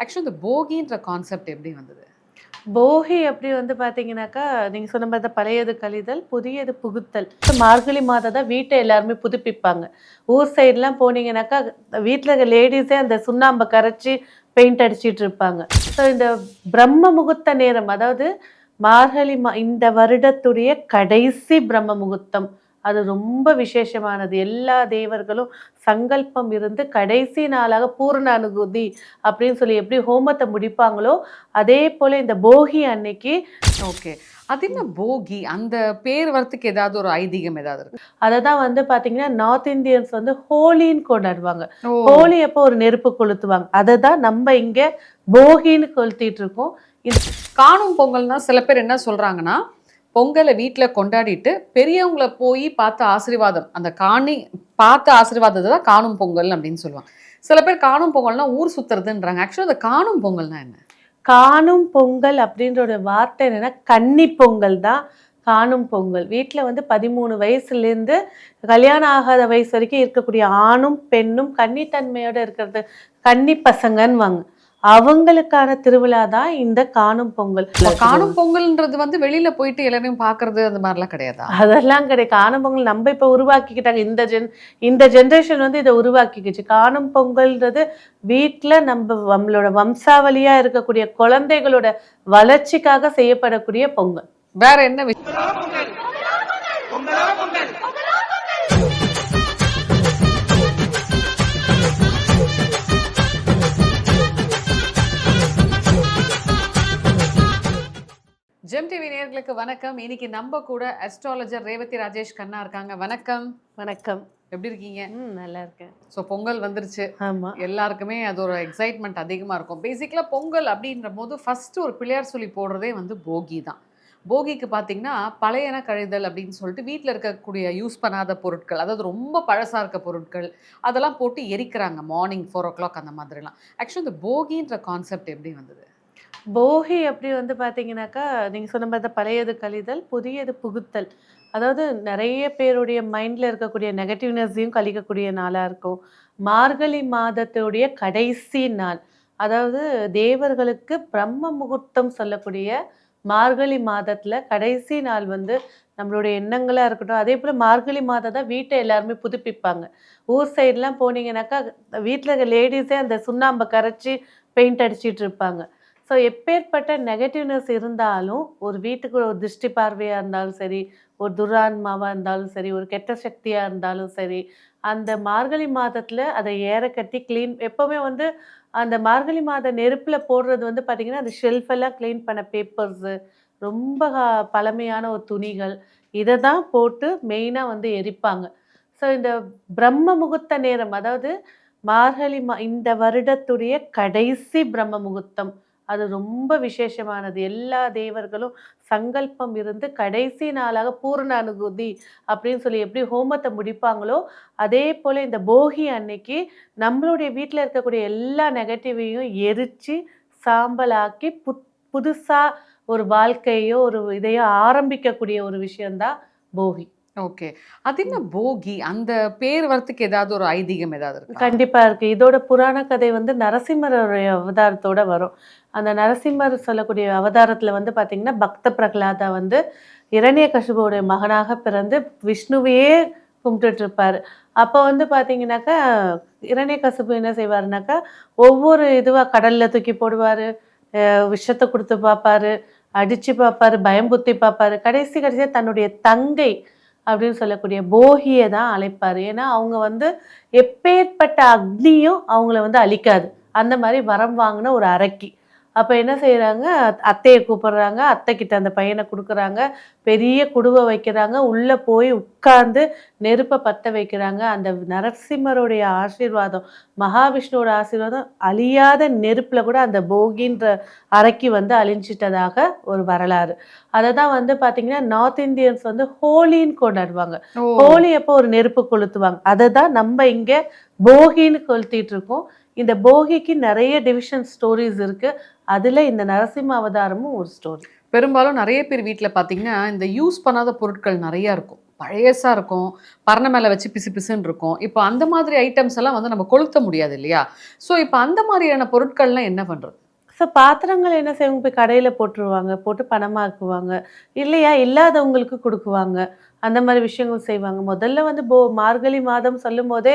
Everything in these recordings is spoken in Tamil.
ஆக்சுவலி இந்த போகின்ற கான்செப்ட் எப்படி வந்தது? போகி அப்படி வந்து பார்த்தீங்கன்னாக்கா, நீங்க சொன்ன மாரி தான் பழையது கழிதல், புதியது புகுத்தல். மார்கழி மாதம் தான் வீட்ட எல்லாருமே புதுப்பிப்பாங்க. ஊர் சைடுலாம் போனீங்கன்னாக்கா, வீட்ல இருக்க லேடீஸே அந்த சுண்ணாம்ப கரைச்சு பெயிண்ட் அடிச்சிட்டு இருப்பாங்க. ஸோ இந்த பிரம்ம முகூர்த்த நேரம், அதாவது இந்த வருடத்துடைய கடைசி பிரம்ம முகூர்த்தம். அது ரொம்ப விசேஷமானது. எல்லா தேவர்களும் சங்கல்பம் இருந்து கடைசி நாளாக பூரண அனுபூதி அப்படின்னு சொல்லி எப்படி ஹோமத்த முடிப்பாங்களோ, அதே போல இந்த போகி அன்னைக்கு ஓகே. அது என்ன போகி? அந்த பேர் வரத்துக்கு ஏதாவது ஒரு ஐதீகம் ஏதாவது இருக்கு? அததான் வந்து பார்த்தீங்கன்னா, நார்த் இந்தியன்ஸ் வந்து ஹோலின்னு கொண்டாடுவாங்க. ஓ! ஹோலி அப்போ ஒரு நெருப்பு கொளுத்துவாங்க. அததான் நம்ம இங்க போகின்னு கொளுத்திட்டு இருக்கோம். இது காணும் பொங்கல்னா சில பேர் என்ன சொல்றாங்கன்னா, பொங்கல வீட்ல கொண்டாடிட்டு, பெரியவங்கள போய் பார்த்து ஆசீர்வாதம். அந்த பார்த்து ஆசீர்வாதத்த தான் காணும் பொங்கல் அப்படின்னு சொல்லுவாங்க. சில பேர் காணும் பொங்கல்னா ஊர் சுத்துறதுன்றாங்க. ஆக்சுவலா அந்த காணும் பொங்கல்னா என்ன? காணும் பொங்கல் அப்படின்ற ஒரு வார்த்தை என்னன்னா, கன்னி பொங்கல் தான் காணும் பொங்கல். வீட்ல வந்து 13 வயசுலேருந்து கல்யாணம் ஆகாத வயசு வரைக்கும் இருக்கக்கூடிய ஆணும், பெண்ணும் கன்னித்தன்மையோட இருக்கிறது கன்னி பசங்கன்னுவாங்க. அவங்களுக்கான திருவிழா தான் இந்த காணும் பொங்கல். காணும் பொங்கல்ன்றது வந்து வெளியில போயிட்டு எல்லாரையும் பார்க்கறது அந்த மாரிலாம் கிடையாதா? அதெல்லாம் கிடையாது. காணும் பொங்கல் நம்ம இப்ப உருவாக்கிக்கிட்டாங்க. இந்த ஜெனரேஷன் வந்து இத உருவாக்கிக்கிச்சு. காணும் பொங்கல்ன்றது வீட்ல நம்மளோட வம்சாவளியா இருக்கக்கூடிய குழந்தைகளோட வளர்ச்சிக்காக செய்யப்படக்கூடிய பொங்கல். வேற என்ன ஜெம் டிவி நேயர்களுக்கு வணக்கம். இன்னைக்கு நம்ம கூட அஸ்ட்ராலஜர் ரேவதி ராஜேஷ் கண்ணா இருக்காங்க. வணக்கம். வணக்கம். எப்படி இருக்கீங்க? நல்லா இருக்கேன். ஸோ பொங்கல் வந்துருச்சு. ஆமா. எல்லாருக்குமே அது ஒரு எக்ஸைட்மெண்ட் அதிகமாக இருக்கும். பேசிக்கலாக பொங்கல் அப்படின்ற போது ஃபஸ்ட்டு ஒரு பிள்ளையார் சொல்லி போடுறதே வந்து போகி தான். போகிக்கு பார்த்தீங்கன்னா பழையன கழிதல் அப்படின்னு சொல்லிட்டு வீட்டில் இருக்கக்கூடிய யூஸ் பண்ணாத பொருட்கள், அதாவது ரொம்ப பழசாக இருக்க பொருட்கள், அதெல்லாம் போட்டு எரிக்கிறாங்க மார்னிங் 4 o'clock அந்த மாதிரிலாம். ஆக்சுவலி இந்த போகின்ற கான்செப்ட் எப்படி வந்தது? போகி அப்படி வந்து பார்த்தீங்கன்னாக்கா, நீங்க சொன்ன மாரி தான் பழையது கழிதல், புதியது புகுத்தல். அதாவது நெறைய பேருடைய மைண்ட்ல இருக்கக்கூடிய நெகட்டிவ்னஸையும் கழிக்கக்கூடிய நாளா இருக்கும். மார்கழி மாதத்துடைய கடைசி நாள். அதாவது தேவர்களுக்கு பிரம்ம முகூர்த்தம் சொல்லக்கூடிய மார்கழி மாதத்துல கடைசி நாள் வந்து நம்மளுடைய எண்ணங்களா இருக்கட்டும், அதேபோல மார்கழி மாதம் தான் வீட்ட எல்லாருமே புதுப்பிப்பாங்க. ஊர் சைடுலாம் போனீங்கன்னாக்கா, வீட்ல இருக்க லேடீஸே அந்த சுண்ணாம்ப கரைச்சு பெயிண்ட் அடிச்சிட்டு இருப்பாங்க. ஸோ எப்பேற்பட்ட நெகட்டிவ்னஸ் இருந்தாலும், ஒரு வீட்டுக்கு ஒரு திருஷ்டி பார்வையா இருந்தாலும் சரி, ஒரு துரான்மாவா இருந்தாலும் சரி, ஒரு கெட்ட சக்தியா இருந்தாலும் சரி, அந்த மார்கழி மாதத்துல அதை ஏரக்கட்டி கிளீன் எப்பவுமே வந்து அந்த மார்கழி மாத நெருப்புல போடுறது வந்து பார்த்தீங்கன்னா, அந்த ஷெல்ஃப் எல்லாம் கிளீன் பண்ண பேப்பர்ஸு, ரொம்ப பழமையான ஒரு துணிகள், இத தான் போட்டு மெயினா வந்து எரிப்பாங்க. ஸோ இந்த பிரம்ம முகூர்த்த நேரம், அதாவது இந்த வருடத்துடைய கடைசி பிரம்ம முகூர்த்தம். அது ரொம்ப விசேஷமானது. எல்லா தேவர்களும் சங்கல்பம் இருந்து கடைசி நாளாக பூரண அனுபூதி அப்படின்னு சொல்லி எப்படி ஹோமத்த முடிப்பாங்களோ, அதே போல இந்த போகி அன்னைக்கு நம்மளுடைய வீட்ல இருக்கக்கூடிய எல்லா நெகட்டிவையும் எரிச்சு, சாம்பலாக்கி புதுசா ஒரு வாழ்க்கையோ, ஒரு இதையோ ஆரம்பிக்கக்கூடிய ஒரு விஷயம் தான் போகி. ஓகே. அது என்ன போகி? அந்த பேர் வரத்துக்கு ஏதாவது ஒரு ஐதீகம் ஏதாவது இருக்கா? கண்டிப்பா இருக்கு. இதோட புராண கதை வந்து நரசிம்மருடைய அவதாரத்தோட வரும். அந்த நரசிம்மர் சொல்லக்கூடிய அவதாரத்துல வந்து பார்த்தீங்கன்னா, பக்த பிரகலாதா வந்து இரணியகசிபுவுடைய மகனாக பிறந்து விஷ்ணுவையே கும்பிட்டுட்டு இருப்பாரு. அப்போ வந்து பார்த்தீங்கன்னாக்கா, இரணியகசிபு என்ன செய்வாருனாக்கா, ஒவ்வொரு இதுவா கடல்ல தூக்கி போடுவாரு, விஷத்த குடுத்து பார்ப்பாரு, அடிச்சு பார்ப்பாரு, பயம்புத்தி பார்ப்பாரு. கடைசியா தன்னுடைய தங்கை அப்படின்னு சொல்லக்கூடிய போகிய தான் அழைப்பாரு. ஏன்னா, அவங்க வந்து எப்பேற்பட்ட அக்னியும் அவங்கள வந்து அழிக்காது. அந்த மாரி வரம் வாங்குன ஒரு அரக்கி. அப்ப என்ன செய்றாங்க, அத்தைய கூப்பிடுறாங்க. அத்தைக்கிட்ட அந்த பையன குடுக்குறாங்க. பெரிய குடுவ வைக்கிறாங்க. உள்ள போய் உட்கார்ந்து நெருப்ப பத்த வைக்கிறாங்க. அந்த நரசிம்மருடைய ஆசீர்வாதம், மகாவிஷ்ணுவோட ஆசீர்வாதம் அழியாத நெருப்புல கூட அந்த போகின்ற அரக்கி வந்து அழிஞ்சிட்டதாக ஒரு வரலாறு. அததான் வந்து பார்த்தீங்கன்னா, நார்த் இந்தியன்ஸ் வந்து ஹோலின்னு கொண்டாடுவாங்க. ஓ! ஹோலி அப்போ ஒரு நெருப்பு கொளுத்துவாங்க. அததான் நம்ம இங்க போகின்னு கொளுத்திட்டு இருக்கோம். இந்த போகிக்கு நெறைய டிவிஷன் ஸ்டோரீஸ் இருக்கு. அதுல இந்த நரசிம்ம அவதாரமும் ஒரு ஸ்டோரி. பெரும்பாலும் நெறைய பேர் வீட்ல பார்த்தீங்கன்னா, இந்த யூஸ் பண்ணாத பொருட்கள் நெறைய இருக்கும். பழையசா இருக்கும். பரண மேல வச்சு பிசு பிசுன்னு இருக்கும். இப்போ அந்த மாதிரி ஐட்டம்ஸ் எல்லாம் வந்து நம்ம கொளுத்த முடியாது இல்லையா? ஸோ இப்போ அந்த மாதிரியான பொருட்கள்லாம் என்ன பண்றது? ஸோ பாத்திரங்கள் என்ன செய்வாங்க, போய் கடையில போட்டுருவாங்க. போட்டு பணமாக்குவாங்க. இல்லையா, இல்லாதவங்களுக்கு குடுக்குவாங்க. அந்த மாரி விஷயங்கள் செய்வாங்க. முதல்ல வந்து மார்கழி மாதம் சொல்லும்போதே,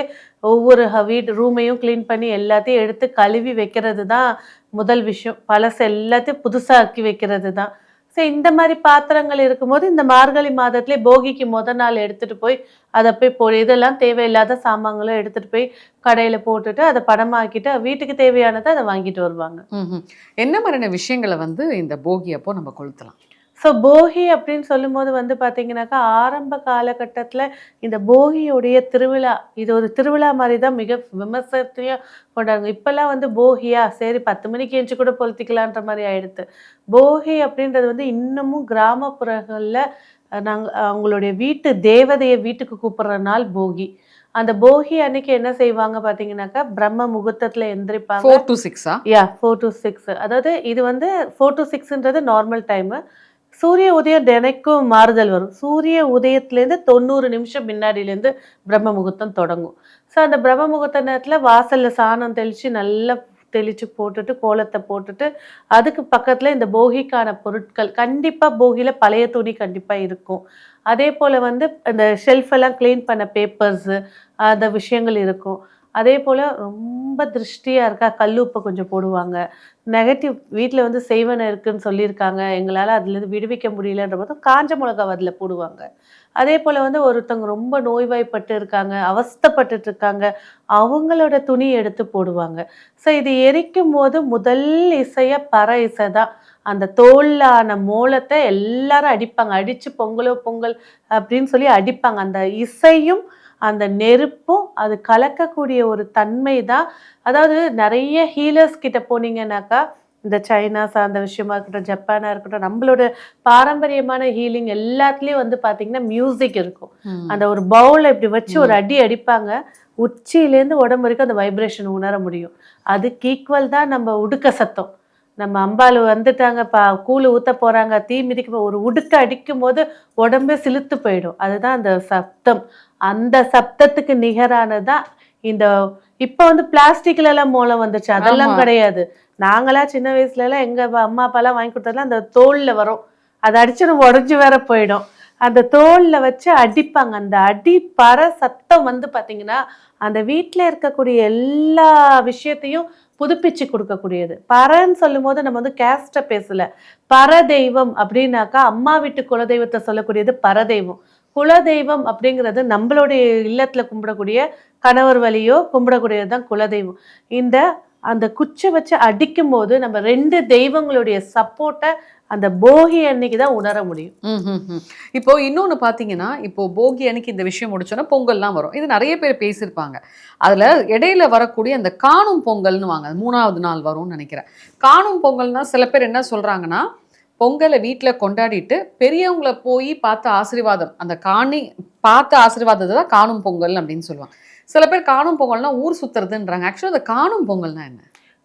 ஒவ்வொரு வீட்டு ரூமையும் கிளீன் பண்ணி எல்லாத்தையும் எடுத்து கழுவி வைக்கிறது தான் முதல் விஷயம். பழசு எல்லாத்தையும் புதுசா ஆக்கி வைக்கிறது தான். ஸோ இந்த மாரி பாத்திரங்கள் இருக்கும்போது, இந்த மார்கழி மாதத்திலே போகிக்கு நாள் எடுத்துட்டு போய், அத போய் இதெல்லாம் தேவையில்லாத சாமான்களும் எடுத்துட்டு போய் கடையில போட்டுட்டு, அத பணமாக்கிட்டு, வீட்டுக்கு தேவையானத அத வாங்கிட்டு வருவாங்க. ம்ஹ்ம். என்ன மாதிரியான விஷயங்கள வந்து இந்த போகி அப்போ நம்ம கொளுத்தலாம்? ஸோ போகி அப்படின்னு சொல்லும்போது வந்து பார்த்தீங்கன்னாக்கா, ஆரம்ப காலகட்டத்தில இந்த போகியுடைய திருவிழா, இது ஒரு திருவிழா மாரி தான் மிக விமர்சனத்தையா கொண்டாடுங்க. இப்பல்லாம் வந்து போகியா, சரி 10 மணிக்கு எந்திச்சு கூட கொளுத்திக்கலான்ற மாரி ஆயிடுத்து. போகி அப்படின்றது வந்து இன்னமும் கிராமப்புறங்கள்ல அவங்களுடைய வீட்டு தேவதைய வீட்டுக்கு கூப்பிடுற நாள் போகி. அந்த போகி அன்னைக்கு என்ன செய்வாங்க பார்த்தீங்கன்னாக்கா, பிரம்ம முகூர்த்தத்தில எந்திரிப்பாங்க. 4 to 6ஆ? 4 to 6. அதாவது இது வந்து 4 to 6ன்றது நார்மல் டைமு. சூரிய உதயம் தினைக்கும் மாறுதல் வரும். சூரிய உதயத்திலேருந்து 90 நிமிஷம் முன்னாடிலேருந்து பிரம்ம முகூர்த்தம் தொடங்கும். ஸோ அந்த பிரம்ம முகூர்த்த நேரத்தில வாசல்ல சாணம் தெளிச்சு நல்லா தெளிச்சு போட்டுட்டு, கோலத்த போட்டுட்டு, அதுக்கு பக்கத்தில இந்த போகிக்கான பொருட்கள் கண்டிப்பா போகியில பழைய துணி கண்டிப்பா இருக்கும். அதேபோல வந்து அந்த ஷெல்ஃப் எல்லாம் கிளீன் பண்ண பேப்பர்ஸு அந்த விஷயங்கள் இருக்கும். அதேபோல ரொம்ப திருஷ்டியா இருக்கா, கல் உப்ப கொஞ்சம் போடுவாங்க. நெகட்டிவ் வீட்ல வந்து செய்வன இருக்குன்னு சொல்லியிருக்காங்க. எங்களால அதுலேருந்து விடுவிக்க முடியலன்றபோது காஞ்ச மிளகாவ அதில போடுவாங்க. அதேபோல வந்து ஒருத்தவங்க ரொம்ப நோய்வாய்ப்பட்டு இருக்காங்க, அவஸ்தைப்பட்டுட்டு இருக்காங்க. அவங்களோட துணி எடுத்து போடுவாங்க. ஸோ இது எரிக்கும்போது முதல் இசையா பற இசை தான். அந்த தோல்ல ஆன மோளத்த எல்லாரும் அடிப்பாங்க. அடிச்சு பொங்கலோ பொங்கல் அப்படின்னு சொல்லி அடிப்பாங்க. அந்த இசையும், அந்த நெருப்பும் அது கலக்கக்கூடிய ஒரு தன்மை தான். அதாவது நெறைய ஹீலர்ஸ் கிட்ட போனீங்கன்னாக்கா, இந்த சைனா சார்ந்த விஷயமா இருக்கட்டும், ஜப்பானா இருக்கட்டும், நம்மளோட பாரம்பரியமான ஹீலிங் எல்லாத்துலயும் வந்து பார்த்தீங்கன்னா, மியூசிக் இருக்கும். ம். அந்த ஒரு பவுல்ல இப்படி வச்சு ஒரு ம். அடி அடிப்பாங்க. உச்சியிலேருந்து உடம்பு வரைக்கும் அந்த வைப்ரேஷன் உணர முடியும். அதுக்கு ஈக்குவல் தான் நம்ம உடுக்க சத்தம். நம்ம அம்பாள் வந்துட்டாங்க, கூழு ஊத்த போறாங்க, தீ மிதிக்க ஒரு உடுக்க அடிக்கும்போது உடம்பே சிலுத்து போயிடும். அதுதான் அந்த சப்தம். அந்த சப்தத்துக்கு நிகரானது தான் இந்த இப்ப வந்து பிளாஸ்டிக்லலாம் மோளம் வந்துருச்சு. ஆமா. அதெல்லாம் கிடையாது. நாங்கலாம் சின்ன வயசுலலாம் எங்க அம்மா, அப்பாலாம் வாங்கி குடுத்ததெல்லாம் அந்த தோல்ல வரும். அத அடிச்சா உடைஞ்சு வேற போயிடும். அந்த தோல்ல வச்சு அடிப்பாங்க. அந்த அடி சத்தம் வந்து பார்த்தீங்கன்னா, அந்த வீட்ல இருக்கக்கூடிய எல்லா விஷயத்தையும் புதுப்பிச்சு குடுக்கக்கூடியது. பறன்னு சொல்லும்போது நம்ம வந்து கேஸ்ட்ட பேசல. பரதெய்வம் அப்படின்னாக்கா, அம்மா வீட்டு குலதெய்வத்த சொல்லக்கூடியது பரதெய்வம். குலதெய்வம் அப்படிங்கிறது நம்மளுடைய இல்லத்துல கும்பிடக்கூடிய கணவர் வழியோ கும்பிடக்கூடியது தான் குலதெய்வம். இந்த அந்த குச்ச வச்சு அடிக்கும்போது நம்ம 2 தெய்வங்களுடைய சப்போர்ட்ட அந்த போகி அன்னைக்கு தான் உணர முடியும். ம்ஹ்ஹ்ம். இப்போ இன்னொன்னு பார்த்தீங்கன்னா, இப்போ போகி அன்னைக்கு இந்த விஷயம் முடிச்சோன்னா, பொங்கல்லாம் வரும். இது நெறைய பேர் பேசியிருப்பாங்க. அதுல இடையில வரக்கூடிய அந்த காணும் பொங்கல்னுவாங்க. 3வது நாள் வரும்னு நெனைக்கிறேன். காணும் பொங்கல்னா சில பேர் என்ன சொல்றாங்கன்னா, பொங்கல வீட்ல கொண்டாடிட்டு, பெரியவங்கள போய் பார்த்து ஆசீர்வாதம் அந்த பார்த்து ஆசீர்வாதத்த தான் காணும் பொங்கல் அப்படின்னு சொல்லுவாங்க. சில பேர் காணும் பொங்கல்னா ஊர் சுத்துறதுன்றாங்க. ஆக்சுவலா அந்த காணும் பொங்கல்னா என்ன?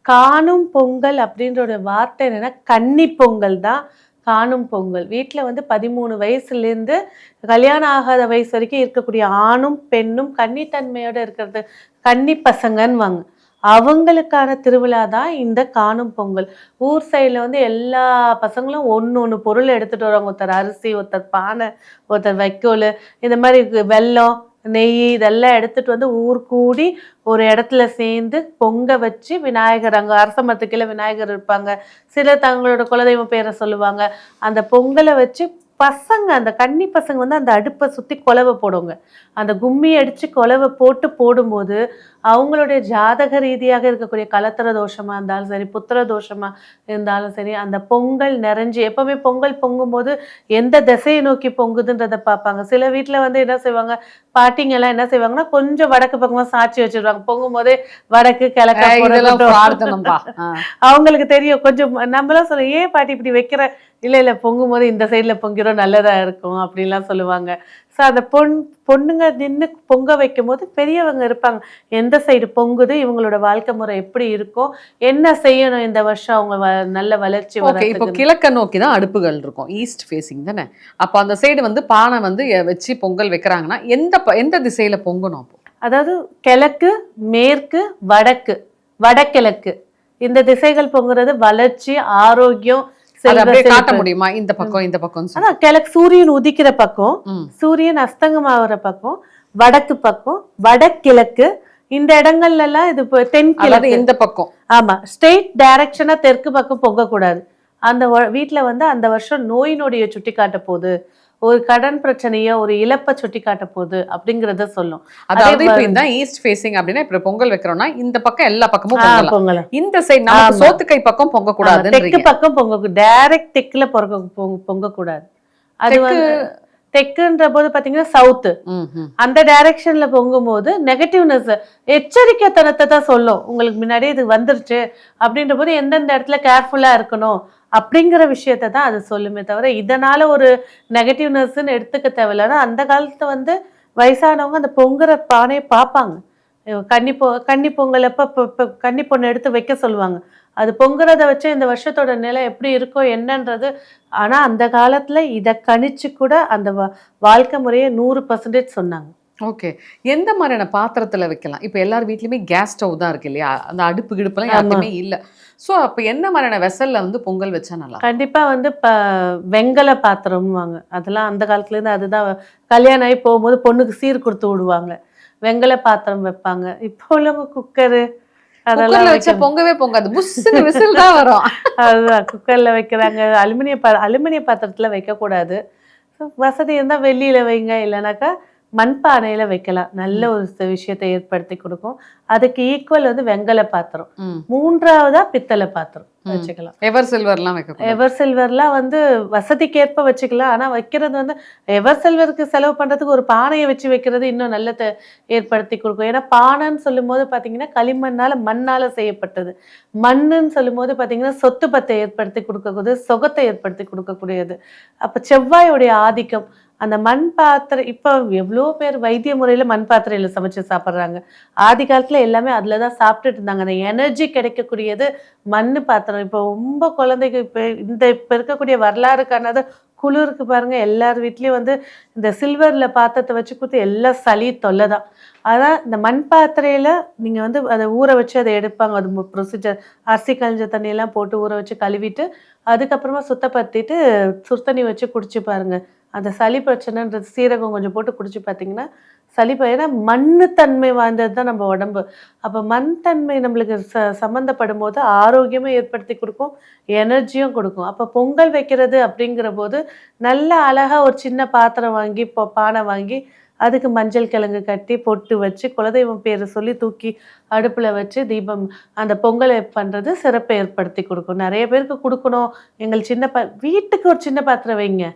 காணும் பொங்கல் அப்படின்ற வார்த்தை என்னன்னா, கன்னி பொங்கல் தான் காணும் பொங்கல். வீட்ல வந்து 13 வயசுலேருந்து கல்யாணம் ஆகாத வயசு வரைக்கும் இருக்கக்கூடிய ஆணும், பெண்ணும் கன்னித்தன்மையோட இருக்கிறது கன்னி பசங்கன்னுவாங்க. அவங்களுக்கான திருவிழா தான் இந்த காணும் பொங்கல். ஊர் சைடுல வந்து எல்லா பசங்களும் ஒண்ணு பொருள் எடுத்துட்டு வருவாங்க. ஒருத்தர் அரிசி, ஒருத்தர் பானை, ஒருத்தர் வைக்கோலு, இந்த மாரி வெல்லம், நெய் இதெல்லாம் எடுத்துட்டு வந்து ஊர் கூடி ஒரு இடத்துல சேர்ந்து பொங்க வச்சு விநாயகர் அங்க அரச மரத்துக்கு கீழ விநாயகர் இருப்பாங்க. சிலர் தங்களோட குலதெய்வம் பேரை சொல்லுவாங்க. அந்த பொங்கலை வச்சு பசங்க அந்த கன்னி பசங்க வந்து அந்த அடுப்பை சுத்தி குலவை போடுவாங்க. அந்த கும்மி அடிச்சு குலவை போட்டு போடும்போது அவங்களுடைய ஜாதக ரீதியாக இருக்கக்கூடிய கலத்திர தோஷமா இருந்தாலும் சரி, புத்திர தோஷமா இருந்தாலும் சரி, அந்த பொங்கல் நிறைஞ்சு எப்பவுமே பொங்கல் பொங்கும்போது எந்த திசையை நோக்கி பொங்குதுன்றதை பார்ப்பாங்க. சில வீட்டுல வந்து என்ன செய்வாங்க, பாட்டிங்க எல்லாம் என்ன செய்வாங்கன்னா கொஞ்சம் வடக்கு பக்கமா சாட்சி வச்சிருவாங்க. பொங்கும் போதே வடக்கு கிழக்க இதெல்லாம் போறதும் பிரார்த்தனம்பா. அவங்களுக்கு தெரியும். கொஞ்சம் நம்மளாம் சொல்ல, ஏன் பாட்டி இப்படி வைக்கிற, இல்ல பொங்கும்போது இந்த சைடுல பொங்கிறோம் நல்லதா இருக்கும் அப்படின்லாம் சொல்லுவாங்க. ஸோ அந்த பொண்ணுங்க நின்று பொங்க வைக்கும் போது பெரியவங்க இருப்பாங்க, எந்த சைடு பொங்குது, இவங்களோட வாழ்க்கை முறை எப்படி இருக்கும், என்ன செய்யணும் இந்த வருஷம் அவங்க நல்ல வளர்ச்சி ஓகே. இப்போ வரதுக்கு. கிழக்க நோக்கி தான் அடுப்புகள் இருக்கும். ஈஸ்ட் ஃபேசிங் தானே? அப்போ அந்த சைடு வந்து பானை வந்து வச்சு பொங்கல் வைக்கிறாங்கன்னா, எந்த திசையில பொங்கணும் அப்போ? அதாவது கிழக்கு, மேற்கு, வடக்கு, வடகிழக்கு இந்த திசைகள் பொங்குறது வளர்ச்சி, ஆரோக்கியம், அத செல்வ அப்படியே காட்ட செழிப்பு. முடியுமா? இந்த பக்கம், இந்த பக்கம்னு சொல்லி. அதான் கிழக்கு சூரியன் உதிக்கிற பக்கம், ம். சூரியன் அஸ்தங்கமாகிற பக்கம், வடக்கு பக்கம், வடகிழக்கு, இந்த இடங்கள்ல எல்லாம் இது அதாவது தென்கிழக்கு. இந்த பக்கம். ஆமா, ஸ்ட்ரெயிட் டைரக்ஷனா தெற்கு பக்கம் பொங்கக்கூடாது. அந்த வீட்ல வந்து அந்த வருஷம் நோய் நொடியை சுட்டி காட்ட போகுது, ஒரு கடன் பிரச்சனையோ ஒரு இழப்பை சுட்டி காட்ட போகுது அப்படிங்கறத சொல்லும். அதாவது இப்ப இந்த ஈஸ்ட் ஃபேசிங் அப்படின்னா இப்ப பொங்கல் வைக்கிறோம்னா இந்த பக்கம் எல்லா பக்கமும் பொங்கலாம். பொங்கலாம். இந்த சைடு நமக்கு சோத்துக்கை பக்கம் பொங்க தெற்கு கூடாதுன்றீங்க. பக்கம் டைரக்ட் தெற்குல பொங்கக்கூடாது. அது வந்து தெற்குன்ற போது பாத்தீங்கன்னா சவுத்து, அந்த டைரக்ஷன்ல பொங்கும் போது நெகட்டிவ்னஸ், எச்சரிக்கைத்தனத்தை தான் சொல்லும். உங்களுக்கு முன்னாடியே இது வந்துருச்சு அப்படின்ற போது எந்தெந்த இடத்துல கேர்ஃபுல்லா இருக்கணும் அப்படிங்கிற விஷயத்த தான் அது சொல்லுமே தவிர இதனால ஒரு நெகட்டிவ்னஸ்ன்னு எடுத்துக்க தேவையில்லைன்னா அந்த காலத்துல வந்து வயசானவங்க அந்த பொங்குற பானையை பார்ப்பாங்க. கன்னி பொங்கல் அப்ப கன்னி பொண்ணு எடுத்து வைக்க சொல்லுவாங்க. அது பொங்குறத வச்சு இந்த வருஷத்தோட நிலை எப்படி இருக்கோ என்னன்றது. ஆனா அந்த காலத்துல இத கணிச்சு கூட அந்த வாழ்க்கை முறையை 100% சொன்னாங்க. ஓகே. எந்த மாதிரியான பாத்திரத்துல வைக்கலாம்? இப்ப எல்லார் வீட்லயுமே கேஸ் ஸ்டவ் தான் இருக்கு இல்லையா? அந்த அடுப்பு கிடுப்புலாம் யாருக்குமே இல்ல. சோ அப்ப என்ன மாதிரியான வெசல்ல வந்து பொங்கல் வச்சா நல்லா இருக்கும்? கண்டிப்பா வந்து வெங்கல பாத்திரம்வாங்க. அதெல்லாம் அந்த காலத்துல இருந்து அதுதான் கல்யாணம் ஆகி போகும்போது பொண்ணுக்கு சீர் கொடுத்து விடுவாங்க. வெங்கல பாத்திரம் வைப்பாங்க. இப்போ உள்ளவங்க குக்கரு அதெல்லாம் குக்கர்ல வச்சா பொங்கவே பொங்காது. புஸ்ஸுன்னு விசில் தான் வரும். அதுதான் குக்கர்ல வைக்கிறாங்க. அலுமினிய பாத்திரத்துல வைக்கக்கூடாது. வசதி இருந்தா வெள்ளியில வைங்க, இல்லைனாக்கா மண்பானையில வைக்கலாம். நல்ல ஒரு விஷயத்தை ஏற்படுத்தி கொடுக்கும். அதுக்கு ஈக்குவல் வந்து வெங்கல பாத்திரம். மூன்றாவதா பித்தளை பாத்திரம் வச்சுக்கலாம். எவர் சில்வர்லாம் வைக்க எவர் சில்வர்லாம் வந்து வசதிக்கேற்ப வச்சுக்கலாம். ஆனா வைக்கிறது வந்து எவர் சில்வருக்கு செலவு பண்றதுக்கு ஒரு பானையை வச்சு வைக்கிறது இன்னும் நல்லதை ஏற்படுத்தி கொடுக்கும். ஏன்னா பானைன்னு சொல்லும் போது பாத்தீங்கன்னா களிமண்ணால மண்ணால செய்யப்பட்டது. மண்ணுன்னு சொல்லும் போது பாத்தீங்கன்னா சொத்து பத்தை ஏற்படுத்தி கொடுக்கக்கூடியது, சொகத்தை ஏற்படுத்தி கொடுக்கக்கூடியது. அப்ப செவ்வாயுடைய ஆதிக்கம் அந்த மண் பாத்திரம். இப்ப எவ்வளோ பேர் வைத்திய முறையில மண் பாத்திரையில சமைச்சு சாப்பிட்றாங்க. ஆதி காலத்துல எல்லாமே அதுலதான் சாப்பிட்டுட்டு இருந்தாங்க. அந்த எனர்ஜி கிடைக்கக்கூடியது மண்ணு பாத்திரம். இப்போ ரொம்ப குழந்தைக்கு இப்ப இருக்கக்கூடிய வரலாறுக்கானது குளிருக்கு பாருங்க, எல்லார் வீட்லயும் வந்து இந்த சில்வர்ல பாத்திரத்தை வச்சு கொடுத்து எல்லாம் சளி தொல்லை தான். அதான் இந்த மண் பாத்திரையில நீங்க வந்து அதை ஊற வச்சு அதை எடுப்பாங்க. அது ப்ரொசீஜர். அரிசி கழிஞ்ச தண்ணியெல்லாம் போட்டு ஊற வச்சு கழுவிட்டு அதுக்கப்புறமா சுத்தப்படுத்திட்டு சுடுதண்ணி வச்சு குடிச்சு பாருங்க. அந்த சளி பிரச்சனைன்றது சீரகம் கொஞ்சம் போட்டு குடிச்சு பார்த்தீங்கன்னா ஏன்னா மண்ணு தன்மை வாய்ந்தது தான் நம்ம உடம்பு. அப்போ மண் தன்மை நம்மளுக்கு சம்மந்தப்படும் போது ஆரோக்கியமும் ஏற்படுத்தி கொடுக்கும், எனர்ஜியும் கொடுக்கும். அப்போ பொங்கல் வைக்கிறது அப்படிங்கிற போது நல்ல அழகா ஒரு சின்ன பாத்திரம் வாங்கி பானை வாங்கி அதுக்கு மஞ்சள் கிழங்கு கட்டி பொட்டு வச்சு குலதெய்வம் பேரை சொல்லி தூக்கி அடுப்புல வச்சு தீபம் அந்த பொங்கலை பண்றது சிறப்பை ஏற்படுத்தி கொடுக்கும். நிறைய பேருக்கு கொடுக்கணும். எங்கள் வீட்டுக்கு ஒரு சின்ன பாத்திரம் வைங்க,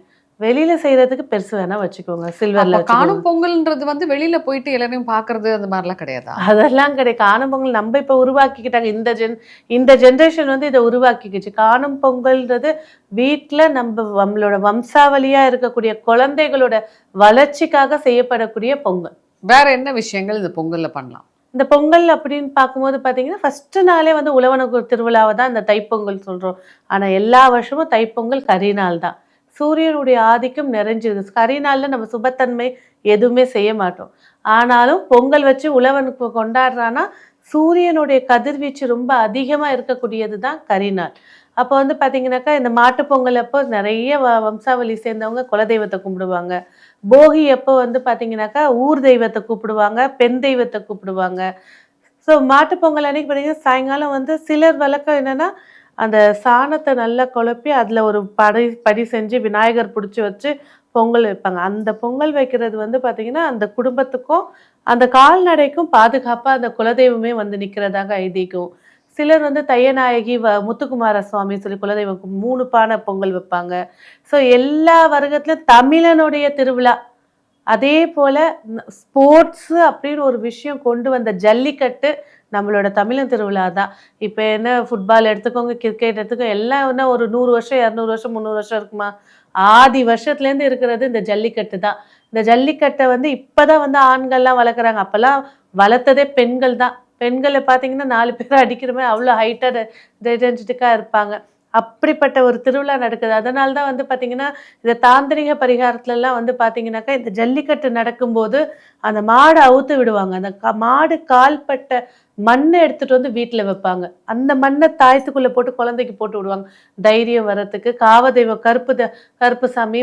வெளியில செய்யறதுக்கு பெருசு வேணா வச்சுக்கோங்க. சில்வர்ல காணும் பொங்கல்ன்றது வந்து வெளியில போயிட்டு எல்லாரையும் பாக்குறது அந்த மாதிரிலாம் கிடையாதா? அதெல்லாம் கிடையாது. காணும் பொங்கல் நம்ம இப்ப உருவாக்கிக்கிட்டாங்க. இந்த ஜென்ரேஷன் வந்து இதை உருவாக்கிக்கிச்சு. காணும் பொங்கல்ன்றது வீட்டுல நம்மளோட வம்சாவளியா இருக்கக்கூடிய குழந்தைகளோட வளர்ச்சிக்காக செய்யப்படக்கூடிய பொங்கல். வேற என்ன விஷயங்கள் இந்த பொங்கல்ல பண்ணலாம்? இந்த பொங்கல் அப்படின்னு பார்க்கும்போது பார்த்தீங்கன்னா ஃபர்ஸ்ட் நாளே வந்து உழவனுக்கு திருவிழாவை தான் இந்த தைப்பொங்கல் சொல்றோம். ஆனா எல்லா வருஷமும் தைப்பொங்கல் கரிநாள் தான். சூரியனுடைய ஆதிக்கம் நிறைஞ்சிருக்கு. கரிநாள்ல நம்ம சுபத்தன்மை எதுவுமே செய்ய மாட்டோம். ஆனாலும் பொங்கல் வச்சு உழவனுக்கு கொண்டாடுறான்னா சூரியனுடைய கதிர்வீச்சு ரொம்ப அதிகமா இருக்கக்கூடியது தான் கரிநாள். அப்போ வந்து பார்த்தீங்கன்னாக்கா இந்த மாட்டுப் பொங்கல் அப்போ நிறைய வம்சாவளி சேர்ந்தவங்க குலதெய்வத்தை கும்பிடுவாங்க. போகி அப்போ வந்து பார்த்தீங்கன்னாக்கா ஊர் தெய்வத்தை கூப்பிடுவாங்க, பெண் தெய்வத்தை கூப்பிடுவாங்க. ஸோ மாட்டுப் பொங்கல் அன்னைக்கு பார்த்தீங்கன்னா சாயங்காலம் வந்து சிலர் வழக்கம் என்னன்னா அந்த சாணத்தை நல்லா குழப்பி அதுல ஒரு படி செஞ்சு விநாயகர் பிடிச்சி வச்சு பொங்கல் வைப்பாங்க. அந்த பொங்கல் வைக்கிறது வந்து பார்த்தீங்கன்னா அந்த குடும்பத்துக்கும் அந்த கால்நடைக்கும் பாதுகாப்பா அந்த குலதெய்வமே வந்து நிற்கிறதாக ஐதீகம். சிலர் வந்து தையநாயகி முத்துக்குமார சுவாமி சொல்லி குலதெய்வம் 3 பானை பொங்கல் வைப்பாங்க. ஸோ எல்லா வர்க்கத்திலும் தமிழனுடைய திருவிழா. அதே போல ஸ்போர்ட்ஸ் அப்படின்னு ஒரு விஷயம் கொண்டு வந்த ஜல்லிக்கட்டு நம்மளோட தமிழன் திருவிழா தான். இப்போ என்ன ஃபுட்பால் எடுத்துக்கோங்க, கிரிக்கெட் எடுத்துக்கோங்க, எல்லாம் என்ன ஒரு 100 வருஷம் 200 வருஷம் 300 வருஷம் இருக்குமா? ஆதி வருஷத்துலேருந்து இருக்கிறது இந்த ஜல்லிக்கட்டு தான். இந்த ஜல்லிக்கட்டை வந்து இப்போதான் வந்து ஆண்கள்லாம் வளர்க்குறாங்க. அப்போல்லாம் வளர்த்ததே பெண்கள் தான். பெண்களை பார்த்தீங்கன்னா 4 பேரை அடிக்கிற மாதிரி அவ்வளோ ஹைட்டாக எனர்ஜெட்டிக்காக இருப்பாங்க. அப்படிப்பட்ட ஒரு திருவிழா நடக்குது. அதனால தான் வந்து பார்த்தீங்கன்னா, இந்த தாந்திரிக பரிகாரத்துலலாம் வந்து பார்த்தீங்கன்னாக்கா, இந்த ஜல்லிக்கட்டு நடக்கும்போது அந்த மாட அவுத்து விடுவாங்க. அந்த மாடு கால்பட்ட மண்ண எடுத்துட்டு வந்து வீட்ல வைப்பாங்க. அந்த மண்ண தாயத்துக்குள்ள போட்டு குழந்தைக்கு போட்டு விடுவாங்க. தைரியம் வர்றதுக்கு. காவதெய்வம் கருப்புசாமி,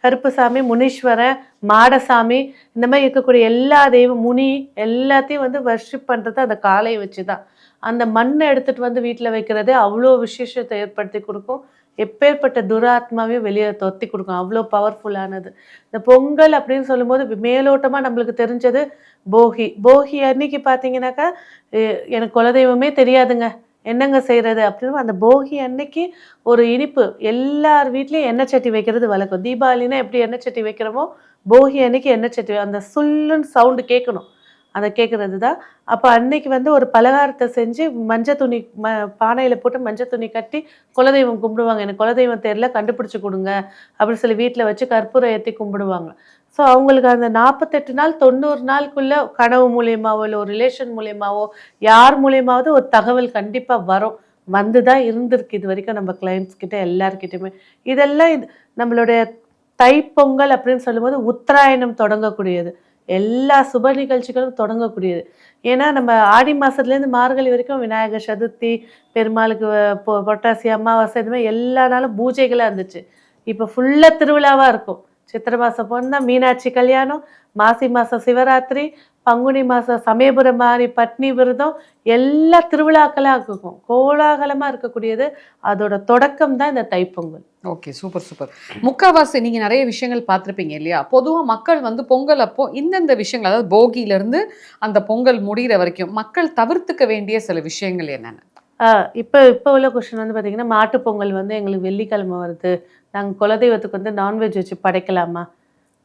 கருப்புசாமி, முனீஸ்வரன், மாடசாமி இந்த மாதிரி இருக்கக்கூடிய எல்லா தெய்வம் முனி எல்லாத்தையும் வந்து வர்ஷிப் பண்றது அந்த காளையை வச்சு தான். அந்த மண்ணை எடுத்துட்டு வந்து வீட்டில் வைக்கிறது அவ்வளோ விசேஷத்தை ஏற்படுத்தி கொடுக்கும். எப்பேற்பட்ட துராத்மாவையும் வெளியே தொத்தி கொடுக்கும். அவ்வளோ பவர்ஃபுல்லானது. இந்த பொங்கல் அப்படின்னு சொல்லும்போது மேலோட்டமாக நம்மளுக்கு தெரிஞ்சது போகி. போகி அன்னைக்கு பார்த்தீங்கன்னாக்கா எனக்கு குலதெய்வமே தெரியாதுங்க, என்னங்க செய்கிறது அப்படின்னு. அந்த போகி அன்னைக்கு ஒரு இனிப்பு எல்லார் வீட்லேயும் எண்ணெய் சட்டி வைக்கிறது வழக்கம். தீபாவளினா எப்படி எண்ணெய் சட்டி வைக்கிறோமோ, போகி அன்னைக்கு எண்ணெய் சட்டி அந்த சுல்லுன்னு சவுண்டு கேட்கணும். அதை கேட்குறது தான். அப்போ அன்னைக்கு வந்து ஒரு பலகாரத்தை செஞ்சு மஞ்சள் துணி பானையில் போட்டு மஞ்சள் துணி கட்டி குலதெய்வம் கும்பிடுவாங்க. எனக்கு குலதெய்வம் தெரியல, கண்டுபிடிச்சி கொடுங்க அப்படின்னு சொல்லி வீட்டில் வச்சு கற்பூரம் ஏற்றி கும்பிடுவாங்க. ஸோ அவங்களுக்கு அந்த 48 நாள் 90 நாளுக்குள்ளே கனவு மூலியமாவோ இல்லை ஒரு ரிலேஷன் மூலியமாவோ யார் மூலியமாவது ஒரு தகவல் கண்டிப்பாக வரும். வந்து தான் இருந்திருக்கு இது வரைக்கும் நம்ம கிளைண்ட்ஸ் கிட்ட எல்லாருக்கிட்டையுமே. இதெல்லாம் நம்மளுடைய தைப்பொங்கல் அப்படின்னு சொல்லும்போது உத்தராயணம் தொடங்கக்கூடியது. எல்லா சுப நிகழ்ச்சிகளும் தொடங்கக்கூடியது. ஏன்னா நம்ம ஆடி மாதத்துலேருந்து மார்கழி வரைக்கும் விநாயகர் சதுர்த்தி, பெருமாளுக்கு புரட்டாசி அமாவாசை, இந்த மாதிரி எல்லா நாளும் பூஜைகளாக இருந்துச்சு. இப்போ ஃபுல்லாக திருவிழாவாக இருக்கும். சித்திரை மாதம் போனால் மீனாட்சி கல்யாணம், மாசி மாதம் சிவராத்திரி, பங்குனி மாதம் சமயபுரம் மாதிரி பட்னி விரதம், எல்லா திருவிழாக்களாக இருக்கும். கோலாகலமாக இருக்கக்கூடியது அதோட தொடக்கம் தான் இந்த தைப்பொங்கல். Okay, super super. முக்கால்வாசி நீங்கள் நிறைய விஷயங்கள் பார்த்துருப்பீங்க இல்லையா? பொதுவாக மக்கள் வந்து பொங்கல் அப்போ இந்தந்த விஷயங்கள், அதாவது போகியிலேருந்து அந்த பொங்கல் முடிகிற வரைக்கும் மக்கள் தவிர்த்துக்க வேண்டிய சில விஷயங்கள் என்னென்ன? இப்போ உள்ள கொஸ்டின் வந்து பார்த்தீங்கன்னா, மாட்டுப்பொங்கல் வந்து எங்களுக்கு வெள்ளிக்கிழமை வருது, நாங்கள் குலதெய்வத்துக்கு வந்து நான்வெஜ் வச்சு படைக்கலாமா?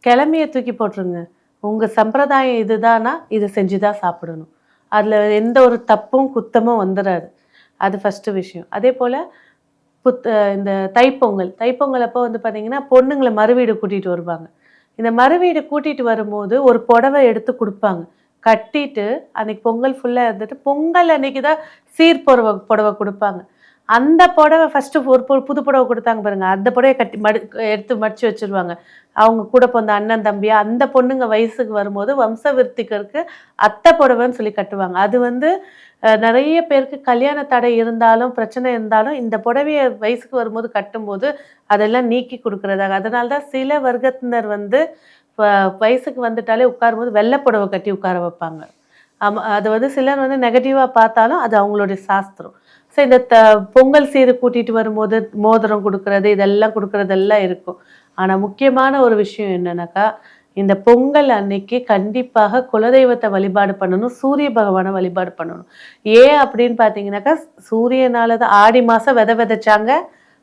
கிழமையை தூக்கி போட்டுருங்க. உங்கள் சம்பிரதாயம் இதுதானா, இதை செஞ்சு தான் சாப்பிடணும். அதில் எந்த ஒரு தப்பும் குத்தமும் வந்துடாது. அது ஃபஸ்ட்டு விஷயம். அதே போல் இந்த தைப்பொங்கல் அப்போ வந்து பார்த்தீங்கன்னா, பொண்ணுங்களை மறுவீடு கூட்டிகிட்டு வருவாங்க. இந்த மறுவீடு கூட்டிகிட்டு வரும்போது ஒரு புடவை எடுத்து கொடுப்பாங்க. கட்டிட்டு அன்னைக்கு பொங்கல் ஃபுல்லாக இருந்துட்டு பொங்கல் அன்னைக்கு தான் சீர் புடவை கொடுப்பாங்க. அந்த புடவை ஃபஸ்ட்டு ஒரு புது புடவை கொடுத்தாங்க பாருங்கள், அந்த புடவை கட்டி எடுத்து மடித்து வச்சுருவாங்க. அவங்க கூட பிறந்த அண்ணன் தம்பியா அந்த பொண்ணுங்க வயசுக்கு வரும்போது வம்ச விருத்திகருக்கு அத்தை புடவைன்னு சொல்லி கட்டுவாங்க. அது வந்து நிறைய பேருக்கு கல்யாண தடை இருந்தாலும் பிரச்சனை இருந்தாலும் இந்த புடவையை வயசுக்கு வரும்போது கட்டும்போது அதெல்லாம் நீக்கி கொடுக்குறதாக. அதனால தான் சில வர்க்கத்தினர் வந்து வயசுக்கு வந்துட்டாலே உட்காரும்போது வெள்ளை புடவை கட்டி உட்கார வைப்பாங்க. அது வந்து சிலர் வந்து நெகட்டிவாக பார்த்தாலும் அது அவங்களுடைய சாஸ்திரம். ஸோ இந்த பொங்கல் சீரை கூட்டிகிட்டு வரும்போது மோதிரம் கொடுக்குறது இதெல்லாம் கொடுக்குறதெல்லாம் இருக்கும். ஆனால் முக்கியமான ஒரு விஷயம் என்னன்னாக்கா, இந்த பொங்கல் அன்னைக்கு கண்டிப்பாக குலதெய்வத்தை வழிபாடு பண்ணணும், சூரிய பகவானை வழிபாடு பண்ணணும். ஏன் அப்படின்னு பார்த்தீங்கன்னாக்கா, சூரியனால தான் ஆடி மாதம் விதைச்சாங்க,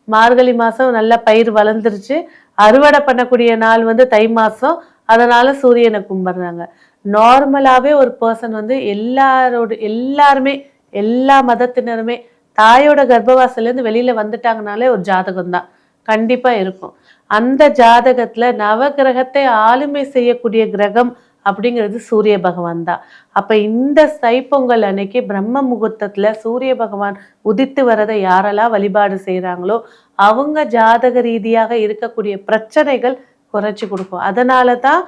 மார்கழி மாதம் நல்லா பயிர் வளர்ந்துருச்சு, அறுவடை பண்ணக்கூடிய நாள் வந்து தை மாதம், அதனால சூரியனை கும்பிட்றாங்க. நார்மலாகவே ஒரு பர்சன் வந்து எல்லாருமே எல்லா மதத்தினருமே தாயோட கர்ப்பவாசலேருந்து வெளியில் வந்துட்டாங்கனாலே ஒரு ஜாதகம் தான் கண்டிப்பாக இருக்கும். அந்த ஜாதகத்தில் நவகிரகத்தை ஆளுமை செய்யக்கூடிய கிரகம் அப்படிங்கிறது சூரிய பகவான் தான். அப்போ இந்த தைப்பொங்கல் அன்னைக்கு பிரம்ம முகூர்த்தத்தில் சூரிய பகவான் உதித்து வரதை யாரெல்லாம் வழிபாடு செய்கிறாங்களோ அவங்க ஜாதக ரீதியாக இருக்கக்கூடிய பிரச்சனைகள் குறைச்சி கொடுக்கும். அதனால தான்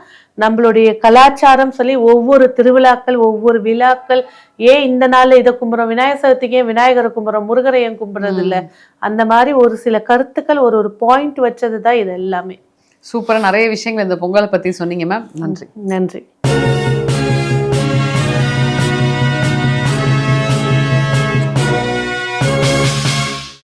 நம்மளுடைய கலாச்சாரம் சொல்லி ஒவ்வொரு திருவிழாக்கள் ஒவ்வொரு விழாக்கள், ஏன் இந்த நாளில் இதை கும்பிட்றோம், விநாயகர் சதுர்த்திக்கு ஏன் விநாயகரை கும்பிட்றோம், முருகரை ஏன் கும்பிட்றது இல்லை, அந்த மாதிரி ஒரு சில கருத்துக்கள் ஒரு பாயிண்ட் வச்சது தான் இது எல்லாமே. சூப்பராக நிறைய விஷயங்கள் இந்த பொங்கலை பற்றி சொன்னீங்க மேம். நன்றி. நன்றி.